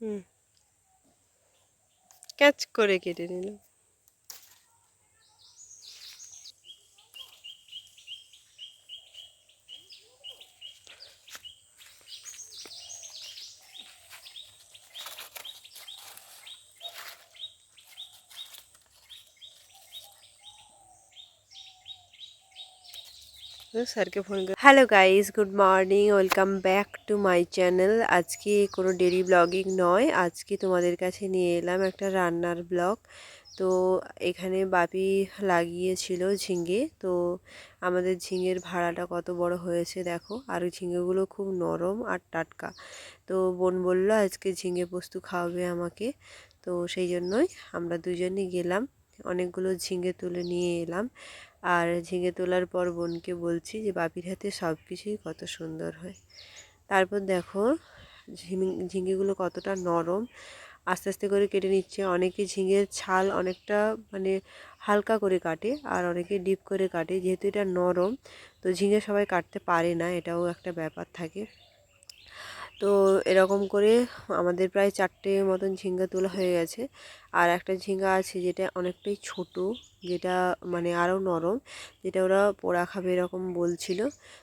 হুম, catch করে কেটে নিল। স্যারকে ফোন করে hello guys, good morning, welcome back to my channel. আজকে কোনো ডেলি ব্লগিং নয়, আজকে তোমাদের কাছে নিয়ে এলাম একটা রান্নার ব্লগ। তো এখানে বাপি লাগিয়েছিল ঝিঙে। তো আমাদের ঝিঙের ভাড়াটা কত বড় হয়েছে দেখো, আর ঝিঙেগুলো খুব নরম আর টাটকা। তো বোন বলল আজকে ঝিঙে পোস্ত খাওয়াবে আমাকে। তো সেই জন্যই আমরা দুজনই গেলাম, অনেকগুলো ঝিঙে তুলে নিয়ে এলাম। আর ঝিঙে তোলার পর বোনকে বলছি যে বাপির হাতে সব কিছুই কত সুন্দর হয়। তারপর দেখো ঝিঙেগুলো কতটা নরম, আস্তে আস্তে করে কেটে নিচ্ছে। অনেকে ঝিঙের ছাল অনেকটা মানে হালকা করে কাটে, আর অনেকে ডিপ করে কাটে। যেহেতু এটা নরম, তো ঝিঙে সবাই কাটতে পারে না, এটাও একটা ব্যাপার থাকে। তো এরকম করে আমাদের প্রায় 4টে মতন ঝিঙ্গা তোলা হয়ে গেছে। আর একটা ঝিঙ্গা আছে যেটা অনেকটাই ছোট, যেটা মানে আরও নরম, যেটা ওরা পোড়া খাবে এরকম বলছিল।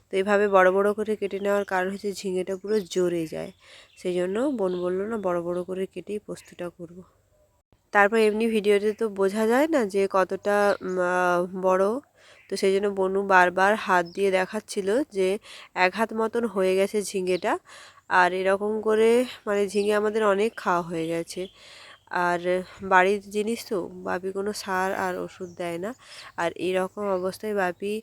তো এইভাবে বড় বড় করে কেটে নেওয়ার কারণ হচ্ছে ঝিঙেটা পুরো জ্বরে যায়। সেই জন্য বোন বললো না বড় বড় করে কেটেই পোস্তটা করব। তারপর এমনি ভিডিওতে তো বোঝা যায় না যে কতটা বড়। তো সেই জন্য বনু বারবার হাত দিয়ে দেখাচ্ছিল যে 1 হাত মতন হয়ে গেছে ঝিঙেটা। আর এরকম করে মানে ঝিঙে আমাদের অনেক খাওয়া হয়ে গেছে। আর বাড়ির জিনিস তো, বাপি কোনো সার আর ওষুধ দেয় না। আর এইরকম অবস্থায় বাপি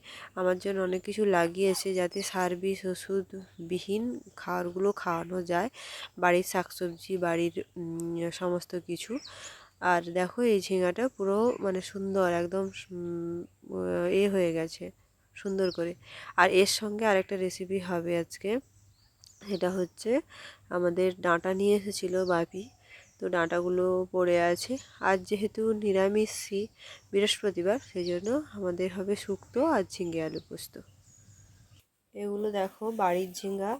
আমার জন্য অনেক কিছু লাগিয়েছে, যাতে সার বিষ ওষুধবিহীন খাবারগুলো খাওয়ানো যায়, বাড়ির শাকসবজি, বাড়ির সমস্ত কিছু। আর দেখো এই ঝিঙাটা পুরো মানে সুন্দর একদম হয়ে গেছে সুন্দর করে। আর এর সঙ্গে আরেকটা রেসিপি হবে আজকে, সেটা হচ্ছে আমাদের ডাঁটা নিয়ে এসেছিলো বাপি। তো ডাঁটাগুলো পড়ে আছে। আর যেহেতু নিরামিষই, বৃহস্পতিবার, সেই জন্য আমাদের হবে শুক্তো আর ঝিঙে আলু পোস্ত। এগুলো দেখো বাড়ির ঝিঙ্গা,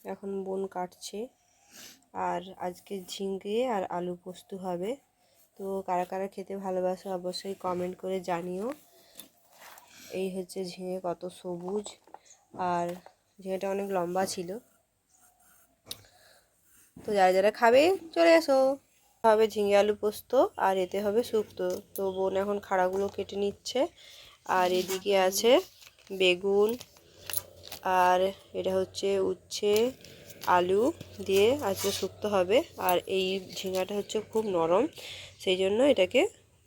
এখন বোন কাটছে। আর আজকে ঝিঙে আর আলু পোস্ত হবে। তো কারা কারা খেতে ভালোবাসো অবশ্যই কমেন্ট করে জানিও। এই হচ্ছে ঝিঙে, কত সবুজ, আর ঝিঙেটা অনেক লম্বা ছিল। তো যারা যারা খাবে চলে এসো। হবে ঝিঙে আলু পোস্ত, আর এতে হবে শুক্তো। তো বোন এখন খাড়াগুলো কেটে নিচ্ছে। আর এদিকে আছে বেগুন, আর এটা হচ্ছে উচ্ছে, আলু দিয়ে আজকে শুক্তো হবে। আর এই ঝিঙাটা হচ্ছে খুব নরম, সেই জন্য এটাকে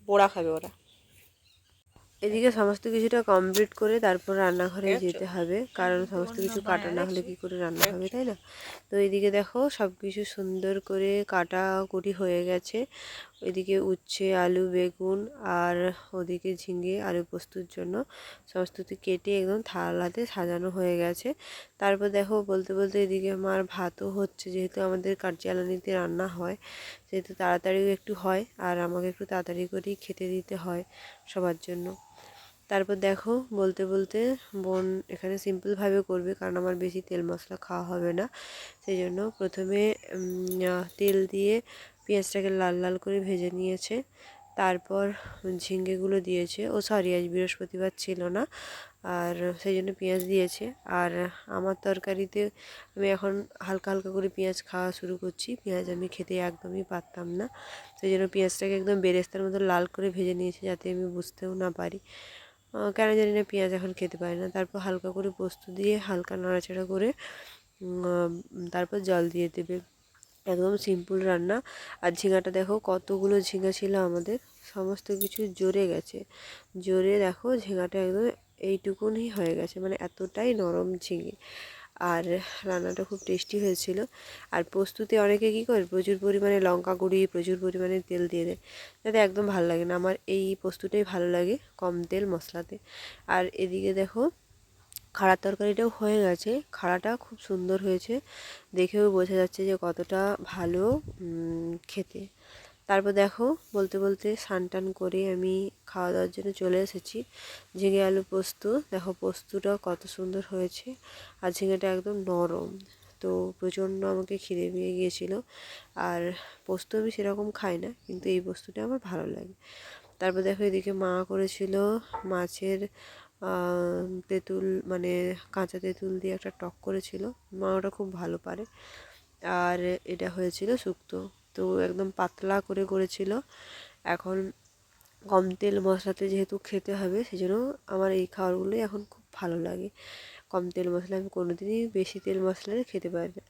পোড়া খাবে ওরা। এদিকে সমস্ত কিছুটা কমপ্লিট করে তারপর রান্নাঘরে যেতে হবে, কারণ সমস্ত কিছু কাটা না হলে কি করে রান্না হবে, তাই না? তো এদিকে দেখো সব কিছু সুন্দর করে কাটাকুটি হয়ে গেছে। এদিকে উচ্ছে, আলু, বেগুন, আর ওদিকে ঝিঙে আলু পোস্তর জন্য সমস্ত কিছু কেটে একদম থালাতে সাজানো হয়ে গেছে। তারপর দেখো বলতে বলতে এদিকে আমার ভাতও হচ্ছে, যেহেতু আমাদের কাঠজ্বালানিতে রান্না হয়, যেহেতু তাড়াতাড়িও একটু হয়, আর আমাকে একটু তাড়াতাড়ি করেই খেতে দিতে হয় সবার জন্য। তারপর দেখো বলতে বলতে বোন এখানে সিম্পলভাবে করবে, কারণ আমার বেশি তেল মশলা খাওয়া হবে না। সেই জন্য প্রথমে তেল দিয়ে পেঁয়াজটাকে লাল লাল করে ভেজে নিয়েছে। তারপর ঝিঙ্গেগুলো দিয়েছে। ও সরি, আজ বৃহস্পতিবার ছিল না, আর সেই জন্য পেঁয়াজ দিয়েছে। আর আমার তরকারিতে আমি এখন হালকা হালকা করে পেঁয়াজ খাওয়া শুরু করছি। পেঁয়াজ আমি খেতে একদমই পারতাম না, সেই জন্য পেঁয়াজটাকে একদম বেরেস্তার মতো লাল করে ভেজে নিয়েছি, যাতে আমি বুঝতেও না পারি। কেন জানি না পেঁয়াজ এখন খেতে পারি না। তারপর হালকা করে পোস্ত দিয়ে হালকা নাড়াচাড়া করে তারপর জল দিয়ে দেবে। একদম সিম্পল রান্না। আর ঝিঙাটা দেখো কতগুলো ঝিঙা ছিল আমাদের, সমস্ত কিছু জড়ে গেছে। জড়ে দেখো ঝিঙাটা একদম এইটুকুনি হয়ে গেছে, মানে এতটাই নরম ঝিঙে। আর রান্নাটা খুব টেস্টি হয়েছিল। আর পোস্তুতে অনেকে কী করে প্রচুর পরিমাণে লঙ্কা গুঁড়ি, প্রচুর পরিমাণে তেল দিয়ে দেয়, যাতে একদম ভালো লাগে না। আমার এই পোস্তুটাই ভালো লাগে কম তেল মশলাতে। আর এদিকে দেখো খাড়ার তরকারিটাও হয়ে গেছে। খাড়াটা খুব সুন্দর হয়েছে, দেখেও বোঝা যাচ্ছে যে কতটা ভালো খেতে। তারপর দেখো বলতে বলতে স্নান টান করে আমি খাওয়া দাওয়ার জন্য চলে এসেছি। ঝিঙে আলু পোস্ত, দেখো পোস্তটা কত সুন্দর হয়েছে, আর ঝিঙেটা একদম নরম। তো প্রচণ্ড আমাকে খিদে পেয়ে গিয়েছিল। আর পোস্ত আমি সেরকম খাই না, কিন্তু এই পোস্তটা আমার ভালো লাগে। তারপর দেখো এদিকে মা করেছিল মাছের তেঁতুল, মানে কাঁচা তেঁতুল দিয়ে একটা টক করেছিল। মা ওটা খুব ভালো পারে। আর এটা হয়েছিল শুক্তো, তো একদম পাতলা করে করেছিল। এখন কম তেল মশলাতে যেহেতু খেতে হবে, সেই জন্য আমার এই খাবারগুলোই এখন খুব ভালো লাগে। কম তেল মশলা, আমি কোনোদিনই বেশি তেল মশলা খেতে পারি না।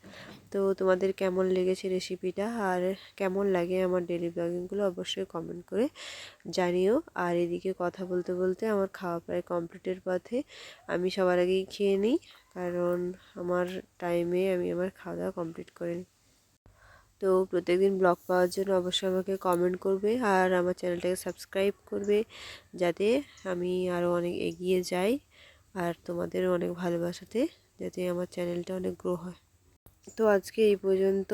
তো তোমাদের কেমন লেগেছে রেসিপিটা আর কেমন লাগে আমার ডেলি ব্লগিংগুলো অবশ্যই কমেন্ট করে জানিও। আর এদিকে কথা বলতে বলতে আমার খাওয়া প্রায় কমপ্লিটের পথে। আমি সবার আগেই খেয়ে নিই, কারণ আমার টাইমে আমি আমার খাওয়া দাওয়া কমপ্লিট করে নিই। তো প্রত্যেকদিন ব্লগ পাওয়ার জন্য অবশ্যই আমাকে কমেন্ট করবে আর আমার চ্যানেলটাকে সাবস্ক্রাইব করবে, যাতে আমি আরও অনেক এগিয়ে যাই আর তোমাদেরও অনেক ভালোবাসাতে যাতে আমার চ্যানেলটা অনেক গ্রো হয়। তো আজকে এই পর্যন্ত,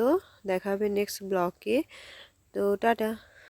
দেখা হবে নেক্সট ব্লগে। তো টাটা।